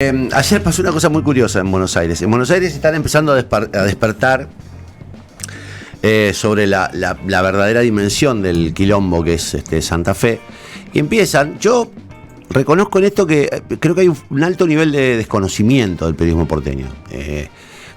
Ayer pasó una cosa muy curiosa en Buenos Aires. En Buenos Aires están empezando a despertar sobre la verdadera dimensión del quilombo que es Santa Fe. Y empiezan, yo reconozco en esto que creo que hay un alto nivel de desconocimiento del periodismo porteño.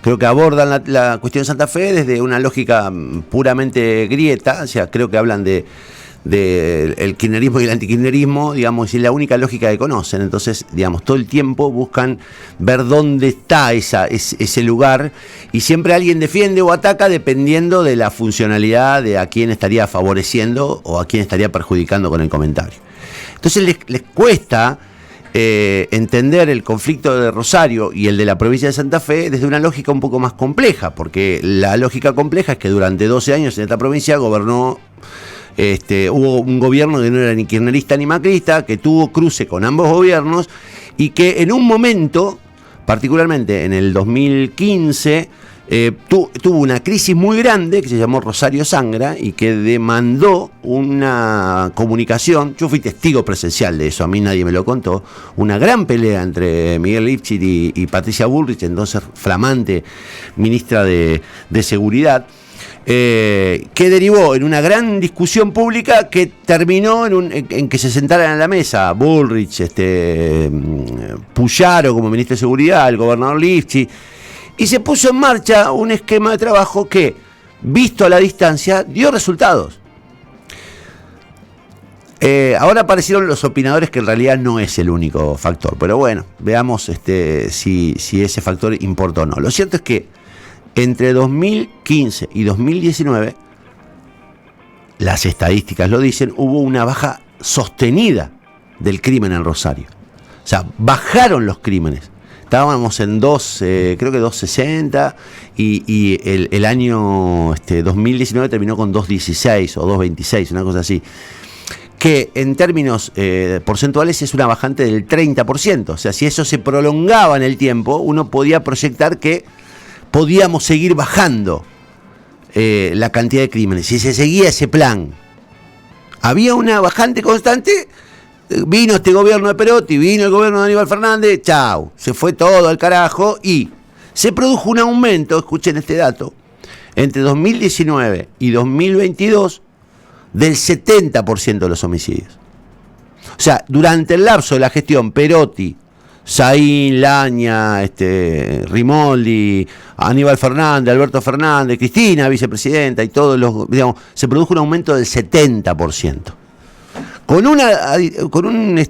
Creo que abordan la cuestión de Santa Fe desde una lógica puramente grieta, o sea, creo que hablan de el kirchnerismo y el antikirchnerismo, digamos, es la única lógica que conocen. Entonces, digamos, todo el tiempo buscan ver dónde está ese lugar, y siempre alguien defiende o ataca dependiendo de la funcionalidad de a quién estaría favoreciendo o a quién estaría perjudicando con el comentario. Entonces les cuesta entender el conflicto de Rosario y el de la provincia de Santa Fe desde una lógica un poco más compleja, porque la lógica compleja es que durante 12 años en esta provincia gobernó hubo un gobierno que no era ni kirchnerista ni macrista, que tuvo cruce con ambos gobiernos y que en un momento, particularmente en el 2015, tuvo una crisis muy grande que se llamó Rosario Sangra y que demandó una comunicación. Yo fui testigo presencial de eso, a mí nadie me lo contó, una gran pelea entre Miguel Lifchit y Patricia Bullrich, entonces flamante ministra de Seguridad, que derivó en una gran discusión pública que terminó en que se sentaran a la mesa Bullrich, Puyaro como ministro de Seguridad, el gobernador Lifchit, y se puso en marcha un esquema de trabajo que, visto a la distancia, dio resultados. Ahora aparecieron los opinadores que en realidad no es el único factor, pero bueno, veamos si ese factor importa o no. Lo cierto es que entre 2015 y 2019, las estadísticas lo dicen, hubo una baja sostenida del crimen en Rosario. O sea, bajaron los crímenes. Estábamos en creo que 260, y el año 2019 terminó con 216 o 226, una cosa así. Que en términos porcentuales es una bajante del 30%. O sea, si eso se prolongaba en el tiempo, uno podía proyectar que podíamos seguir bajando la cantidad de crímenes. Si se seguía ese plan, había una bajante constante. Vino este gobierno de Perotti, vino el gobierno de Aníbal Fernández, chau, se fue todo al carajo y se produjo un aumento, escuchen este dato, entre 2019 y 2022 del 70% de los homicidios. O sea, durante el lapso de la gestión Perotti, Saín, Laña, Rimoldi, Aníbal Fernández, Alberto Fernández, Cristina, vicepresidenta, y todos los, digamos, se produjo un aumento del 70%. Con un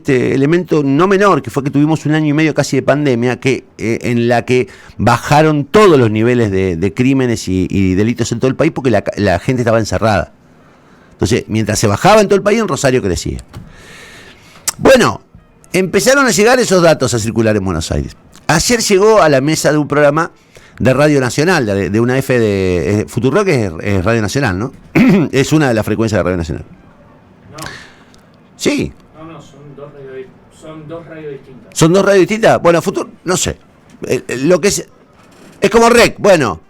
elemento no menor, que fue que tuvimos un año y medio casi de pandemia, en la que bajaron todos los niveles de crímenes y delitos en todo el país, porque la gente estaba encerrada. Entonces, mientras se bajaba en todo el país, en Rosario crecía. Bueno, empezaron a llegar esos datos a circular en Buenos Aires. Ayer llegó a la mesa de un programa de Radio Nacional, de una F de Futurock, que es Radio Nacional, ¿no? Es una de las frecuencias de Radio Nacional. No. Sí. No, son dos radios distintas. ¿Son dos radios distintas? Bueno, Futurock, no sé. Lo que es como REC. Bueno,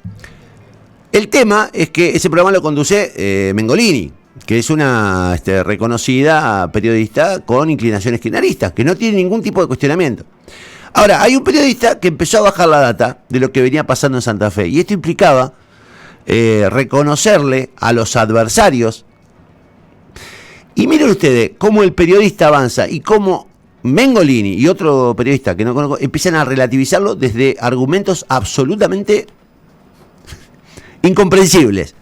el tema es que ese programa lo conduce Mengolini, que es una reconocida periodista con inclinaciones kirchneristas, que no tiene ningún tipo de cuestionamiento. Ahora, hay un periodista que empezó a bajar la data de lo que venía pasando en Santa Fe, y esto implicaba reconocerle a los adversarios. Y miren ustedes cómo el periodista avanza y cómo Mengolini y otro periodista que no conozco empiezan a relativizarlo desde argumentos absolutamente incomprensibles.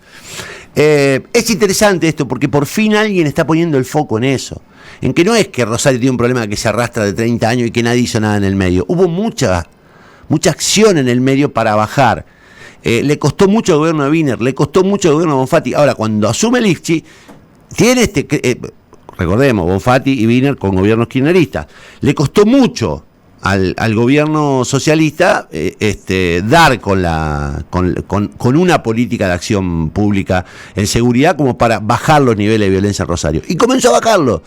Es interesante esto porque por fin alguien está poniendo el foco en eso, en que no es que Rosario tiene un problema que se arrastra de 30 años y que nadie hizo nada en el medio. Hubo mucha acción en el medio para bajar. Le costó mucho al gobierno de Wiener, le costó mucho al gobierno de Bonfatti. Ahora, cuando asume Lifchit, tiene recordemos, Bonfatti y Wiener con gobiernos kirchneristas, le costó mucho al gobierno socialista dar con una política de acción pública en seguridad como para bajar los niveles de violencia en Rosario, y comenzó a bajarlo.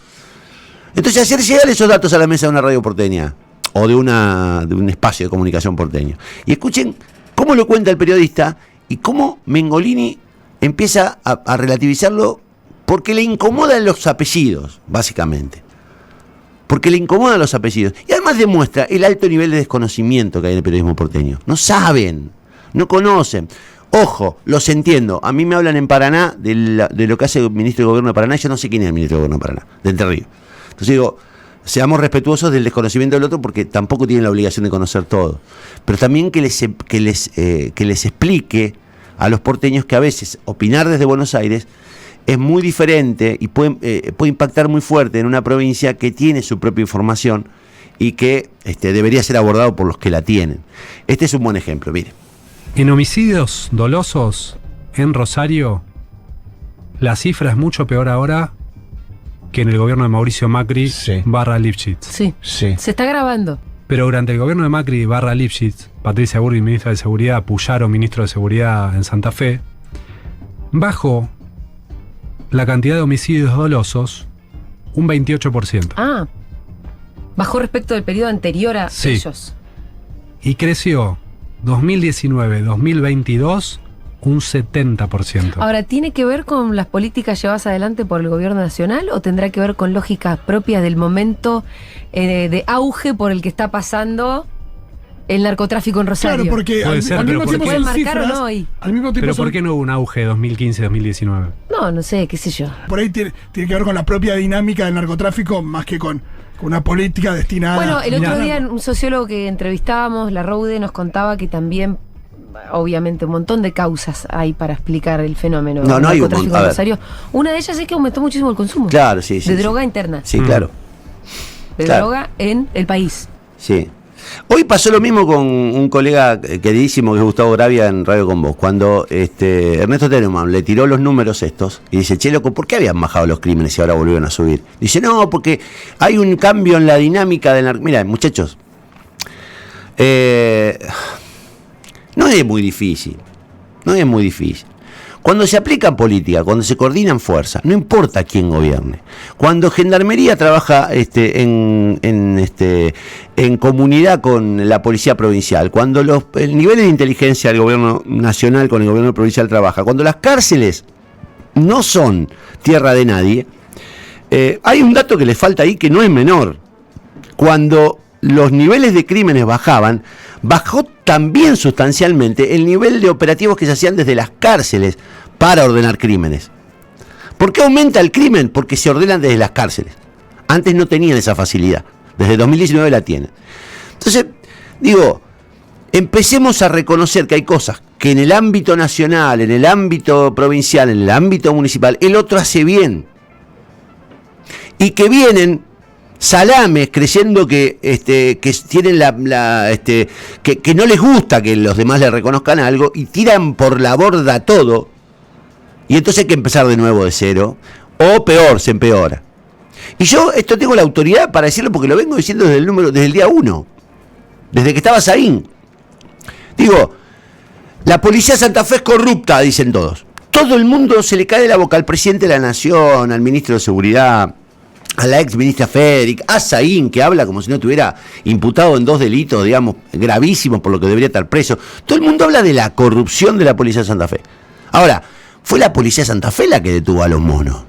Entonces, hacer llegar esos datos a la mesa de una radio porteña o de un espacio de comunicación porteño, y escuchen cómo lo cuenta el periodista y cómo Mengolini empieza a relativizarlo, porque le incomodan los apellidos, básicamente. porque le incomodan los apellidos. Y además demuestra el alto nivel de desconocimiento que hay en el periodismo porteño. No saben, no conocen. Ojo, los entiendo. A mí me hablan en Paraná de lo que hace el ministro de Gobierno de Paraná. Yo no sé quién es el ministro de Gobierno de Paraná, de Entre Ríos. Entonces digo, seamos respetuosos del desconocimiento del otro porque tampoco tienen la obligación de conocer todo. Pero también que les explique a los porteños que a veces opinar desde Buenos Aires es muy diferente y puede impactar muy fuerte en una provincia que tiene su propia información y que debería ser abordado por los que la tienen. Este es un buen ejemplo, mire. En homicidios dolosos en Rosario, la cifra es mucho peor ahora que en el gobierno de Mauricio Macri barra Lifshitz. Sí, se está grabando. Pero durante el gobierno de Macri barra Lifshitz, Patricia Burri, ministra de Seguridad, Puyaro, ministro de Seguridad en Santa Fe, bajó la cantidad de homicidios dolosos un 28%. Ah, bajó respecto del periodo anterior a ellos. Y creció 2019-2022 un 70%. Ahora, ¿tiene que ver con las políticas llevadas adelante por el gobierno nacional o tendrá que ver con lógicas propias del momento de auge por el que está pasando el narcotráfico en Rosario? Claro, porque puede ser, al pero mismo tiempo pueden son marcar cifras, o no ahí. al mismo tiempo ¿Pero son, por qué no hubo un auge 2015-2019? No sé, qué sé yo. por ahí tiene que ver con la propia dinámica del narcotráfico más que con una política destinada. Bueno, el otro día un sociólogo que entrevistábamos, La Roude, nos contaba que también, obviamente, un montón de causas hay para explicar el fenómeno del narcotráfico en Rosario. Una de ellas es que aumentó muchísimo el consumo. Claro, sí. De droga interna. Sí, claro. De droga en el país. Sí. Hoy pasó lo mismo con un colega queridísimo que es Gustavo Gravia en Radio Con Vos, cuando Ernesto Teneman le tiró los números estos y dice, che, loco, ¿por qué habían bajado los crímenes y ahora volvieron a subir? Dice, no, porque hay un cambio en la dinámica del narcotráfico. Mira, muchachos, no es muy difícil, Cuando se aplica política, cuando se coordinan fuerzas, no importa quién gobierne. Cuando Gendarmería trabaja en comunidad con la Policía Provincial, cuando el nivel de inteligencia del gobierno nacional con el gobierno provincial trabaja, cuando las cárceles no son tierra de nadie, hay un dato que les falta ahí que no es menor. Cuando los niveles de crímenes bajaban, bajó también sustancialmente el nivel de operativos que se hacían desde las cárceles para ordenar crímenes. ¿Por qué aumenta el crimen? Porque se ordenan desde las cárceles. Antes no tenían esa facilidad. Desde 2019 la tienen. Entonces, digo, empecemos a reconocer que hay cosas que en el ámbito nacional, en el ámbito provincial, en el ámbito municipal, el otro hace bien. Y que vienen salames creyendo que tienen que no les gusta que los demás le reconozcan algo y tiran por la borda todo y entonces hay que empezar de nuevo de cero o peor, se empeora. Y yo esto tengo la autoridad para decirlo porque lo vengo diciendo desde el día 1, desde que estaba Saín. Digo, la policía de Santa Fe es corrupta, dicen todos. Todo el mundo se le cae de la boca al presidente de la Nación, al ministro de Seguridad, a la ex ministra Federic, a Saín, que habla como si no estuviera imputado en 2 delitos, digamos, gravísimos por lo que debería estar preso. Todo el mundo habla de la corrupción de la policía de Santa Fe. Ahora, fue la policía de Santa Fe la que detuvo a los monos.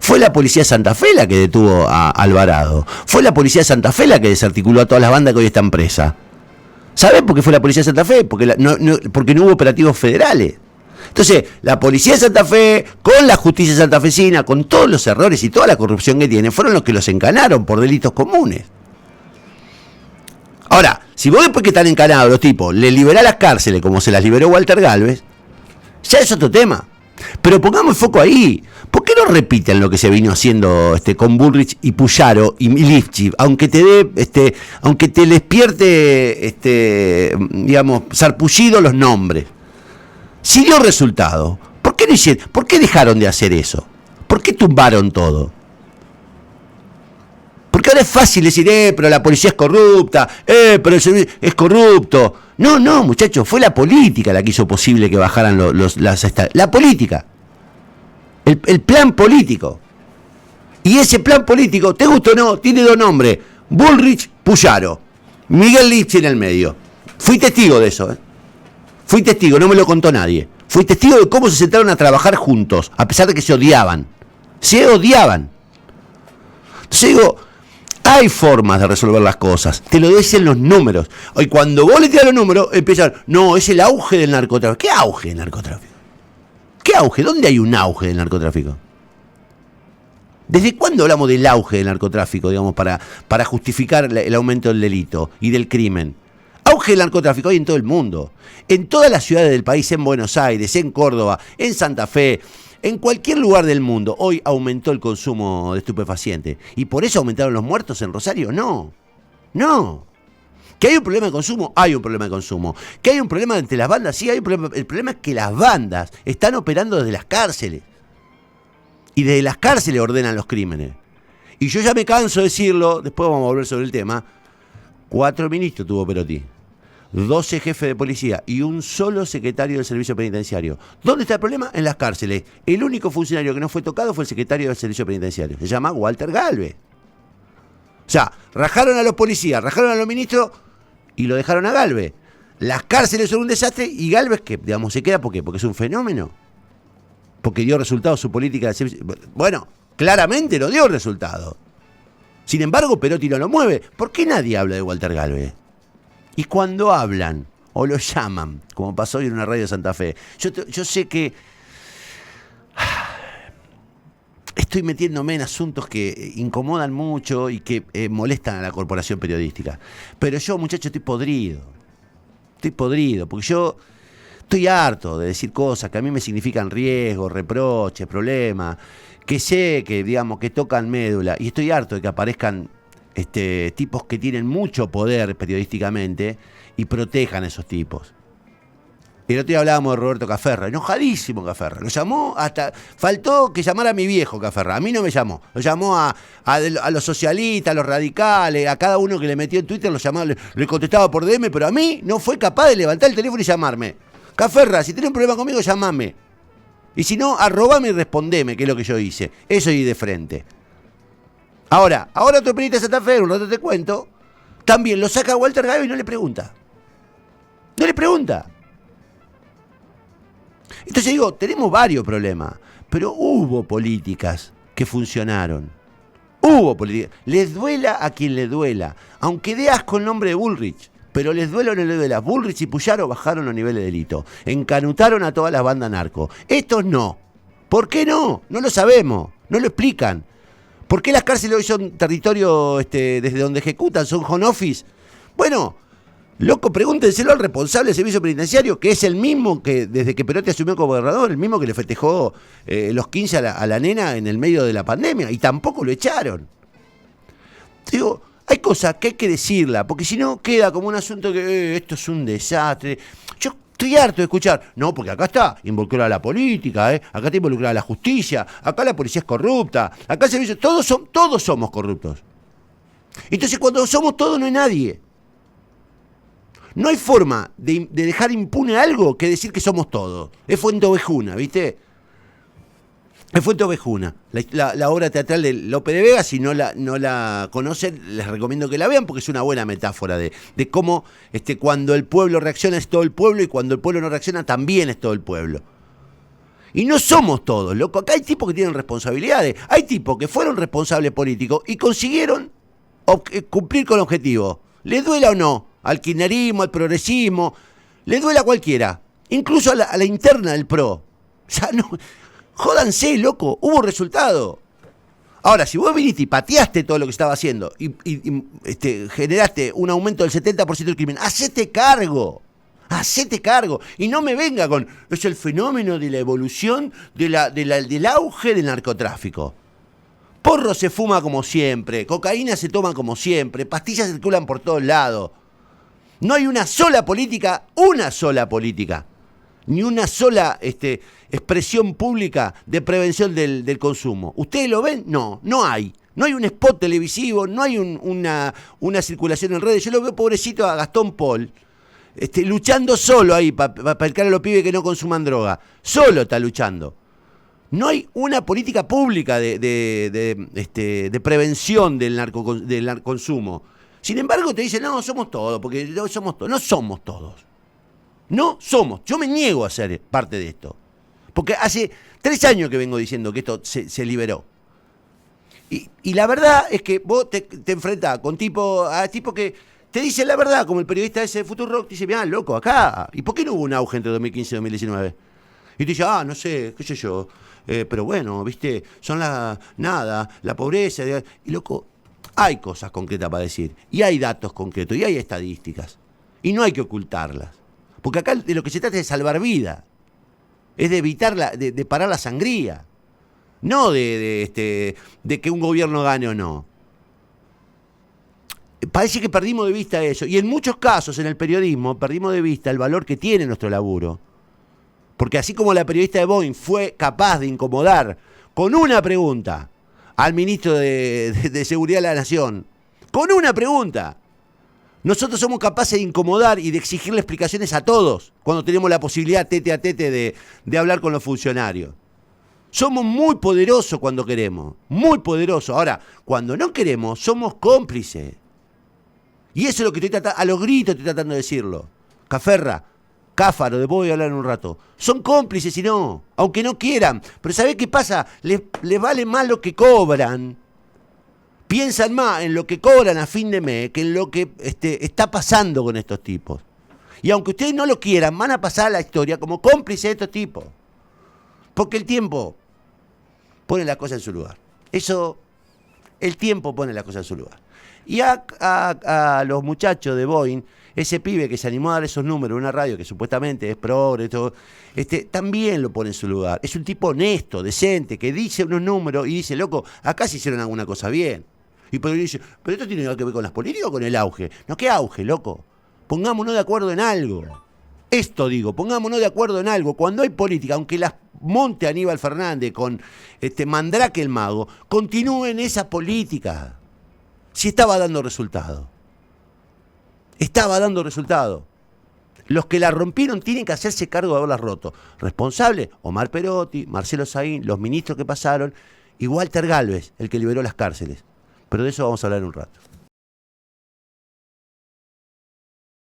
Fue la policía de Santa Fe la que detuvo a Alvarado. Fue la policía de Santa Fe la que desarticuló a todas las bandas que hoy están presas. ¿Sabés por qué fue la policía de Santa Fe? Porque no hubo operativos federales. Entonces, la policía de Santa Fe, con la justicia santafesina, con todos los errores y toda la corrupción que tienen, fueron los que los encanaron por delitos comunes. Ahora, si vos después que están encanados los tipos, les liberás las cárceles como se las liberó Walter Galvez, ya es otro tema. Pero pongamos el foco ahí. ¿Por qué no repiten lo que se vino haciendo con Bullrich y Puyaro y Lifshitz? Aunque te despierte, digamos, sarpullido los nombres. Si dio resultado, ¿por qué no hicieron? ¿Por qué dejaron de hacer eso? ¿Por qué tumbaron todo? Porque ahora es fácil decir, pero la policía es corrupta, pero el servicio es corrupto. No, muchachos, fue la política la que hizo posible que bajaran la política. El plan político. Y ese plan político, te gusta o no, tiene 2 nombres. Bullrich, Puyaro. Miguel Lifshitz en el medio. Fui testigo de eso, Fui testigo, no me lo contó nadie. Fui testigo de cómo se sentaron a trabajar juntos, a pesar de que se odiaban. Se odiaban. Entonces digo, Hay formas de resolver las cosas, te lo dicen los números. Hoy cuando vos le tiras los números, empiezan, no, es el auge del narcotráfico. ¿Qué auge del narcotráfico? ¿Qué auge? ¿Dónde hay un auge del narcotráfico? ¿Desde cuándo hablamos del auge del narcotráfico, digamos, para justificar el aumento del delito y del crimen? Auge del narcotráfico hay en todo el mundo. En todas las ciudades del país, en Buenos Aires, en Córdoba, en Santa Fe, en cualquier lugar del mundo, hoy aumentó el consumo de estupefacientes. ¿Y por eso aumentaron los muertos en Rosario? No. No. ¿Que hay un problema de consumo? Hay un problema de consumo. ¿Que hay un problema entre las bandas? Sí, hay un problema. El problema es que las bandas están operando desde las cárceles. Y desde las cárceles ordenan los crímenes. Y yo ya me canso de decirlo, después vamos a volver sobre el tema. 4 ministros tuvo Perotti, 12 jefes de policía y un solo secretario del servicio penitenciario. ¿Dónde está el problema? En las cárceles. El único funcionario que no fue tocado fue el secretario del servicio penitenciario. Se llama Walter Galvez. O sea, rajaron a los policías, rajaron a los ministros y lo dejaron a Galvez. Las cárceles son un desastre y Galvez, que digamos, se queda ¿por qué? Porque es un fenómeno. Porque dio resultados su política de servicio. Bueno, claramente no dio resultados. Sin embargo, Perotti no lo mueve. ¿Por qué nadie habla de Walter Galvez? Y cuando hablan o lo llaman, como pasó hoy en una radio de Santa Fe, yo sé que estoy metiéndome en asuntos que incomodan mucho y que molestan a la corporación periodística. Pero yo, muchacho, estoy podrido. Estoy podrido, porque yo estoy harto de decir cosas que a mí me significan riesgos, reproches, problemas, que sé que, digamos, que tocan médula, y estoy harto de que aparezcan tipos que tienen mucho poder periodísticamente y protejan a esos tipos. El otro día hablábamos de Roberto Caferra, enojadísimo Caferra, lo llamó hasta, faltó que llamara a mi viejo Caferra, a mí no me llamó, lo llamó a los socialistas, a los radicales, a cada uno que le metió en Twitter, lo llamaba, le contestaba por DM, pero a mí no fue capaz de levantar el teléfono y llamarme. Caferra, si tenés un problema conmigo, llamame. Y si no, arrobame y respondeme, que es lo que yo hice. Eso y de frente. Ahora otro periodista de Santa Fe, un rato te cuento, también lo saca Walter Galvez y no le pregunta. No le pregunta. Entonces digo, tenemos varios problemas, pero hubo políticas que funcionaron. Hubo políticas. Les duela a quien le duela, aunque dé asco el nombre de Bullrich. Pero les duela o no les duela. Bullrich y Puyaro bajaron los niveles de delito. Encanutaron a todas las bandas narcos. Estos no. ¿Por qué no? No lo sabemos. No lo explican. ¿Por qué las cárceles hoy son territorio desde donde ejecutan? ¿Son home office? Bueno, loco, pregúntenselo al responsable del servicio penitenciario, que es el mismo que desde que Perotti asumió como gobernador, el mismo que le festejó los 15 a la nena en el medio de la pandemia. Y tampoco lo echaron. Digo, hay cosas que hay que decirla, porque si no queda como un asunto que esto es un desastre. Yo estoy harto de escuchar, no, porque acá está involucrada la política, acá está involucrada la justicia, acá la policía es corrupta, acá el servicio, todos somos corruptos. Entonces cuando somos todos no hay nadie. No hay forma de dejar impune algo que decir que somos todos. Es Fuente Ovejuna, ¿viste? Es Fuente Ovejuna, la obra teatral de Lope de Vega. Si no la conocen, les recomiendo que la vean porque es una buena metáfora de cómo cuando el pueblo reacciona es todo el pueblo y cuando el pueblo no reacciona también es todo el pueblo. Y no somos todos, loco. Acá hay tipos que tienen responsabilidades. Hay tipos que fueron responsables políticos y consiguieron cumplir con objetivos. ¿Les duela o no? Al kirchnerismo, al progresismo. Les duela a cualquiera. Incluso a la interna del PRO. O sea, no... Jódanse, loco, hubo resultado. Ahora, si vos viniste y pateaste todo lo que estaba haciendo y generaste un aumento del 70% del crimen, hacete cargo. Y no me venga con, es el fenómeno de la evolución del auge del narcotráfico. Porro se fuma como siempre, cocaína se toma como siempre, pastillas circulan por todos lados. No hay una sola política, ni una sola expresión pública de prevención del consumo. ¿Ustedes lo ven? No hay. No hay un spot televisivo, no hay una circulación en redes. Yo lo veo pobrecito a Gastón Paul, luchando solo ahí para pescar a los pibes que no consuman droga. Solo está luchando. No hay una política pública de prevención del narcoconsumo. Sin embargo, te dicen, no, somos todos, porque no somos todos. No somos todos. No somos. Yo me niego a ser parte de esto. Porque hace 3 años que vengo diciendo que esto se liberó. Y la verdad es que vos te enfrentás con tipo que te dice la verdad, como el periodista ese de Futurock, te dice, mirá, loco, acá, ¿y por qué no hubo un auge entre 2015 y 2019? Y te dice, no sé, qué sé yo, pero bueno, viste, son la pobreza, y loco, hay cosas concretas para decir, y hay datos concretos, y hay estadísticas, y no hay que ocultarlas, porque acá de lo que se trata es de salvar vida, es de evitar, de parar la sangría, no de que un gobierno gane o no. Parece que perdimos de vista eso, y en muchos casos en el periodismo perdimos de vista el valor que tiene nuestro laburo. Porque así como la periodista de Boeing fue capaz de incomodar con una pregunta al ministro de Seguridad de la Nación, con una pregunta, nosotros somos capaces de incomodar y de exigirle explicaciones a todos cuando tenemos la posibilidad tete a tete de hablar con los funcionarios. Somos muy poderosos cuando queremos, muy poderosos. Ahora, cuando no queremos, somos cómplices. Y eso es lo que estoy tratando, a los gritos estoy tratando de decirlo. Cáfaro, después voy a hablar en un rato. Son cómplices si no, aunque no quieran. Pero ¿sabés qué pasa? Les vale más lo que cobran. Piensan más en lo que cobran a fin de mes que en lo que está pasando con estos tipos. Y aunque ustedes no lo quieran, van a pasar a la historia como cómplices de estos tipos. Porque el tiempo pone las cosas en su lugar. El tiempo pone las cosas en su lugar. Y a los muchachos de Boeing, ese pibe que se animó a dar esos números en una radio que supuestamente es progre, también lo pone en su lugar. Es un tipo honesto, decente, que dice unos números y dice, loco, acá se hicieron alguna cosa bien. Y por ahí dice, ¿pero esto tiene algo que ver con las políticas o con el auge? No, ¿qué auge, loco? Pongámonos de acuerdo en algo. Esto digo, pongámonos de acuerdo en algo. Cuando hay política, aunque las monte Aníbal Fernández con Mandrake el Mago, continúen esa política. Si estaba dando resultado. Estaba dando resultado. Los que la rompieron tienen que hacerse cargo de haberla roto. Responsable, Omar Perotti, Marcelo Saín, los ministros que pasaron, y Walter Gálvez, el que liberó las cárceles. Pero de eso vamos a hablar en un rato.